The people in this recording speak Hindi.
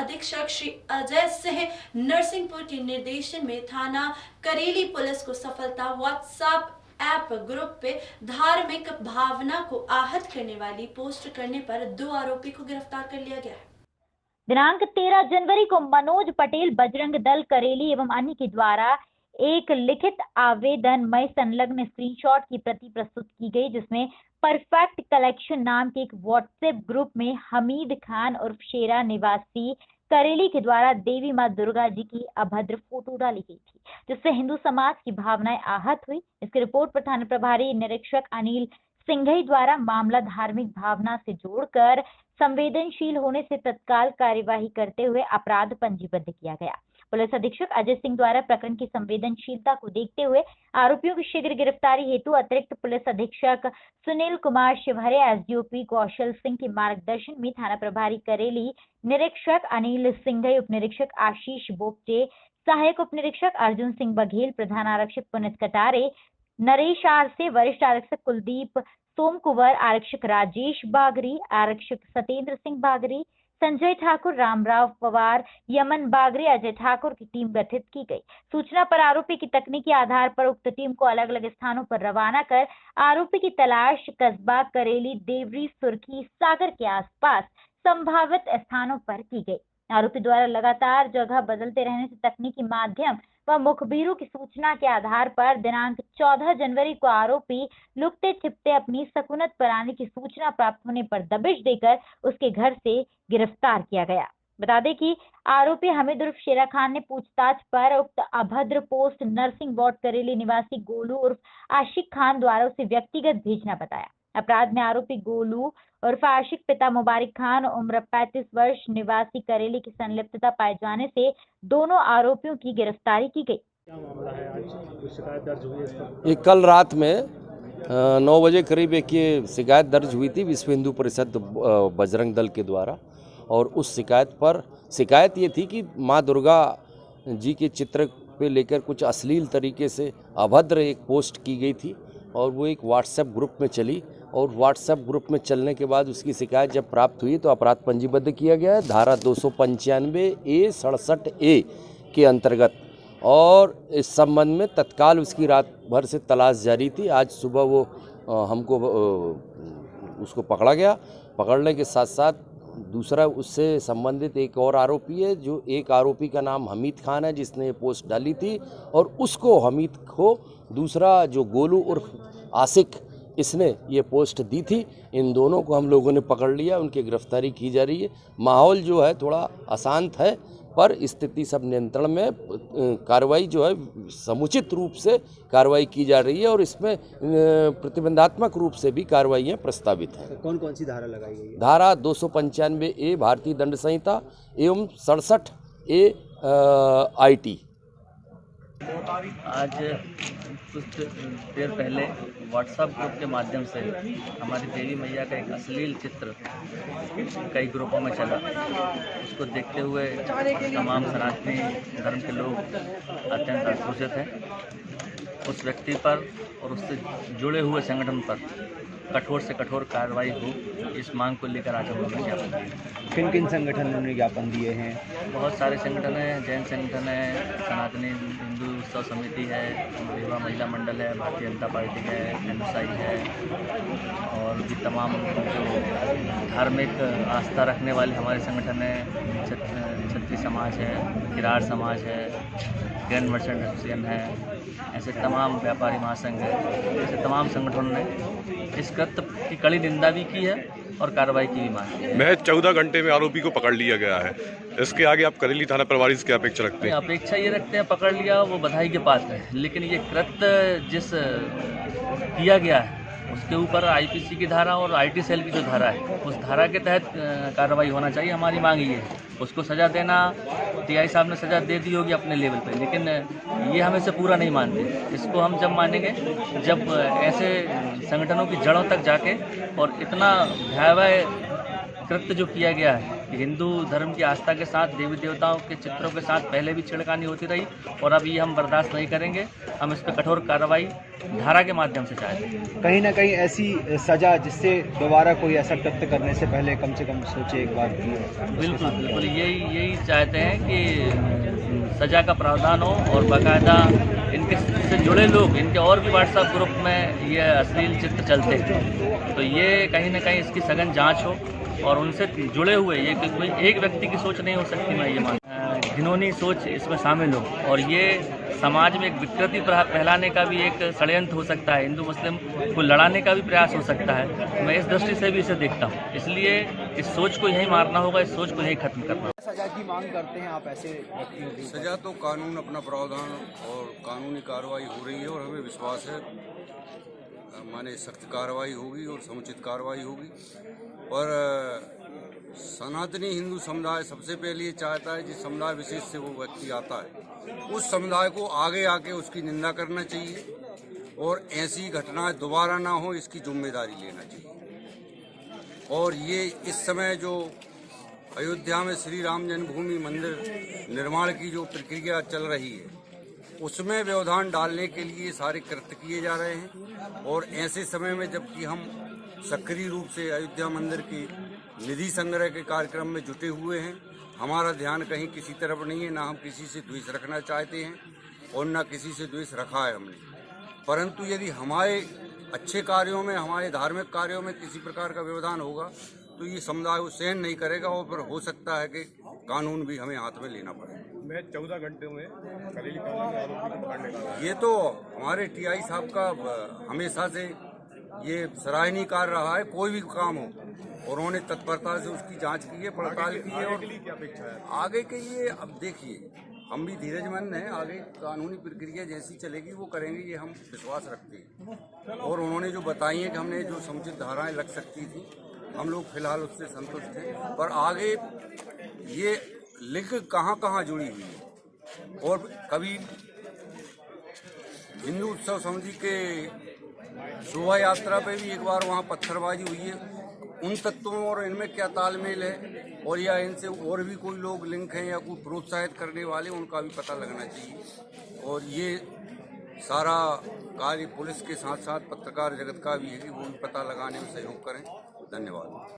अधीक्षक श्री अजय सिंह नरसिंहपुर के निर्देशन में थाना करेली पुलिस को सफलता व्हाट्सएप ऐप ग्रुप पे धार्मिक भावना को आहत करने वाली पोस्ट करने पर 2 आरोपी को गिरफ्तार कर लिया गया है। दिनांक 13 जनवरी को मनोज पटेल बजरंग दल करेली एवं अन्य के द्वारा एक लिखित आवेदन में संलग्न स्क्रीनशॉट की प्रति प्रस्तुत की गई, जिसमें परफेक्ट कलेक्शन नाम के एक व्हाट्सएप ग्रुप में हमीद खान उर्फ शेरा निवासी करेली के द्वारा देवी मां दुर्गा जी की अभद्र फोटो डाली गई थी, जिससे हिंदू समाज की भावनाएं आहत हुई। इसकी रिपोर्ट पर थाना प्रभारी निरीक्षक अनिल सिंघई द्वारा मामला धार्मिक भावना से जोड़कर संवेदनशील होने से तत्काल कार्यवाही करते हुए अपराध पंजीबद्ध किया गया। पुलिस अधीक्षक अजय सिंह द्वारा प्रकरण की संवेदनशीलता को देखते हुए आरोपियों की शीघ्र गिरफ्तारी हेतु अतिरिक्त पुलिस अधीक्षक सुनील कुमार शिवहरे, एसडीओपी कौशल सिंह के मार्गदर्शन में थाना प्रभारी करेली निरीक्षक अनिल सिंघई, उप निरीक्षक आशीष बोपचे, सहायक उप निरीक्षक अर्जुन सिंह बघेल, प्रधान आरक्षक पुनित कटारे, नरेश आर से, वरिष्ठ आरक्षक कुलदीप सोमकुवर, आरक्षक राजेश बागरी, आरक्षक सतेंद्र सिंह बागरी, संजय ठाकुर, रामराव पवार, यमन बागरी, अजय ठाकुर की टीम गठित की गई। सूचना पर आरोपी की तकनीकी आधार पर उक्त टीम को अलग अलग स्थानों पर रवाना कर आरोपी की तलाश कस्बा करेली, देवरी, सुर्खी, सागर के आसपास संभावित स्थानों पर की गई। आरोपी द्वारा लगातार जगह बदलते रहने से तकनीकी माध्यम व मुखबिरों की सूचना के आधार पर दिनांक 14 जनवरी को आरोपी लुकते छिपते अपनी सकूनत पर आने की सूचना प्राप्त होने पर दबिश देकर उसके घर से गिरफ्तार किया गया। बता दें कि आरोपी हमीद उर्फ शेरा खान ने पूछताछ पर उक्त अभद्र पोस्ट नरसिंह वार्ड करेली निवासी गोलू उर्फ आशिक खान द्वारा उसे व्यक्तिगत भेजना बताया। अपराध में आरोपी गोलू उर्फ आशिक पिता मुबारक खान उम्र 35 वर्ष निवासी करेली की संलिप्तता पाए जाने से दोनों आरोपियों की गिरफ्तारी की गई। क्या मामला है आज? कोई शिकायत दर्ज हुई है इस पर? ये कल रात में 9 बजे करीब एक ये शिकायत दर्ज हुई थी विश्व हिंदू परिषद बजरंग दल के द्वारा, और उस शिकायत ये थी कि माँ दुर्गा जी के चित्र पे लेकर कुछ अश्लील तरीके से अभद्र एक पोस्ट की गई थी, और वो एक व्हाट्सएप ग्रुप में चली, और व्हाट्सएप ग्रुप में चलने के बाद उसकी शिकायत जब प्राप्त हुई तो अपराध पंजीबद्ध किया गया है धारा 295A 67A के अंतर्गत, और इस संबंध में तत्काल उसकी रात भर से तलाश जारी थी। आज सुबह वो हमको उसको पकड़ा गया। पकड़ने के साथ साथ दूसरा उससे संबंधित एक और आरोपी है, जो एक आरोपी का नाम हमीद खान है जिसने ये पोस्ट डाली थी, और उसको हमीद को दूसरा जो गोलू उर्फ आशिक इसने ये पोस्ट दी थी। इन दोनों को हम लोगों ने पकड़ लिया, उनकी गिरफ्तारी की जा रही है। माहौल जो है थोड़ा अशांत है, पर स्थिति सब नियंत्रण में, कार्रवाई जो है समुचित रूप से कार्रवाई की जा रही है, और इसमें प्रतिबंधात्मक रूप से भी कार्रवाइयाँ प्रस्तावित हैं। कौन कौन सी धारा लगाई गई है? धारा 295A भारतीय दंड संहिता एवं 67A IT। आज कुछ देर पहले व्हाट्सएप ग्रुप के माध्यम से हमारी देवी मैया का एक अश्लील चित्र कई ग्रुपों में चला। उसको देखते हुए तमाम सनातनी धर्म के लोग अत्यंत आक्रोशित हैं। उस व्यक्ति पर और उससे जुड़े हुए संगठन पर कठोर से कठोर कार्रवाई हो, इस मांग को लेकर आज हम लोगों ने ज्ञापन दिया। किन किन संगठनों ने ज्ञापन दिए हैं? बहुत सारे संगठन हैं, जैन संगठन है, सनातनी हिंदू उत्सव समिति है, युवा महिला मंडल है, भारतीय जनता पार्टी है, एनएसआई है, और भी तमाम जो धार्मिक आस्था रखने वाले हमारे संगठन हैं, क्षत्रिय समाज है, किरार समाज है, ग्रैंड मर्चेंट एसोसिएशन है, ऐसे तमाम व्यापारी महासंघ है, ऐसे तमाम संगठनों ने इस कृत्य की कड़ी निंदा भी की है और कार्रवाई की भी मांग की है। महज 14 घंटे में आरोपी को पकड़ लिया गया है। इसके आगे आप करेली थाना प्रभारी से क्या अपेक्षा रखते हैं? अपेक्षा ये रखते हैं, पकड़ लिया वो बधाई के पात्र है, लेकिन ये कृत्य जिस किया गया है उसके ऊपर आईपीसी की धारा और आईटी सेल की जो धारा है उस धारा के तहत कार्रवाई होना चाहिए। हमारी मांग ये है, उसको सज़ा देना, टीआई साहब ने सज़ा दे दी होगी अपने लेवल पे, लेकिन ये हमें से पूरा नहीं मानते। इसको हम जब मानेंगे जब ऐसे संगठनों की जड़ों तक जाके और इतना भयावह कृत्य जो किया गया है कि हिंदू धर्म की आस्था के साथ देवी देवताओं के चित्रों के साथ पहले भी छेड़खानी होती रही और अब ये हम बर्दाश्त नहीं करेंगे। हम इस पर कठोर कार्रवाई धारा के माध्यम से चाहते हैं। कहीं ना कहीं ऐसी सजा जिससे दोबारा कोई ऐसा कृत्य करने से पहले कम से कम सोचे एक बार की। बिल्कुल बिल्कुल यही चाहते हैं कि सजा का प्रावधान हो और बाकायदा इनके से जुड़े लोग, इनके और भी व्हाट्सएप ग्रुप में ये अश्लील चित्र चलते हैं, तो ये कहीं ना कहीं इसकी सघन जांच हो और उनसे जुड़े हुए ये कोई एक व्यक्ति की सोच नहीं हो सकती। मैं ये मानता घिनौनी सोच इसमें शामिल हो और ये समाज में एक विकृति फैलाने का भी एक षड्यंत्र हो सकता है, हिंदू मुस्लिम को लड़ाने का भी प्रयास हो सकता है। मैं इस दृष्टि से भी इसे देखता हूँ, इसलिए इस सोच को यहीं मारना होगा, इस सोच को यहीं खत्म करना होगा। सजा की मांग करते हैं आप ऐसे व्यक्तियों की? सजा तो कानून अपना प्रावधान और कानूनी कार्रवाई हो रही है और हमें विश्वास है माने सख्त कार्रवाई होगी और समुचित कार्रवाई होगी। और सनातनी हिंदू समुदाय सबसे पहले ये चाहता है जिस समुदाय विशेष से वो व्यक्ति आता है उस समुदाय को आगे आके उसकी निंदा करना चाहिए और ऐसी घटनाएं दोबारा ना हो इसकी जिम्मेदारी लेना चाहिए। और ये इस समय जो अयोध्या में श्री राम जन्मभूमि मंदिर निर्माण की जो प्रक्रिया चल रही है उसमें व्यवधान डालने के लिए सारे कृत्य किए जा रहे हैं। और ऐसे समय में जबकि हम सक्रिय रूप से अयोध्या मंदिर की निधि संग्रह के कार्यक्रम में जुटे हुए हैं, हमारा ध्यान कहीं किसी तरफ नहीं है, ना हम किसी से द्वेष रखना चाहते हैं और ना किसी से द्वेष रखा है हमने। परंतु यदि हमारे अच्छे कार्यों में, हमारे धार्मिक कार्यों में किसी प्रकार का व्यवधान होगा तो ये समुदाय को सहन नहीं करेगा और फिर हो सकता है कि कानून भी हमें हाथ में लेना पड़े। मैं 14 घंटे में करेली थाना में आरोपी को पकड़ने का ये तो हमारे टीआई साहब का हमेशा से ये सराहनीय कार्य रहा है। कोई भी काम हो और उन्होंने तत्परता से उसकी जांच की है, पड़ताल की है। और क्या अपेक्षा है आगे के लिए अब देखिए हम भी धीरजमंद हैं, आगे कानूनी प्रक्रिया जैसी चलेगी वो करेंगे, ये हम विश्वास रखते हैं। और उन्होंने जो बताई है कि हमने जो समुचित धाराएं लग सकती थी हम लोग फिलहाल उससे संतुष्ट हैं। पर आगे ये लिंक कहाँ जुड़ी हुई है। और कभी हिंदू उत्सव समिति के शोभा यात्रा पे भी एक बार वहाँ पत्थरबाजी हुई है, उन तत्वों और इनमें क्या तालमेल है और या इनसे और भी कोई लोग लिंक हैं या कोई प्रोत्साहित करने वाले उनका भी पता लगना चाहिए। और ये सारा कार्य पुलिस के साथ साथ पत्रकार जगत का भी है कि वो भी पता लगाने में सहयोग करें। धन्यवाद।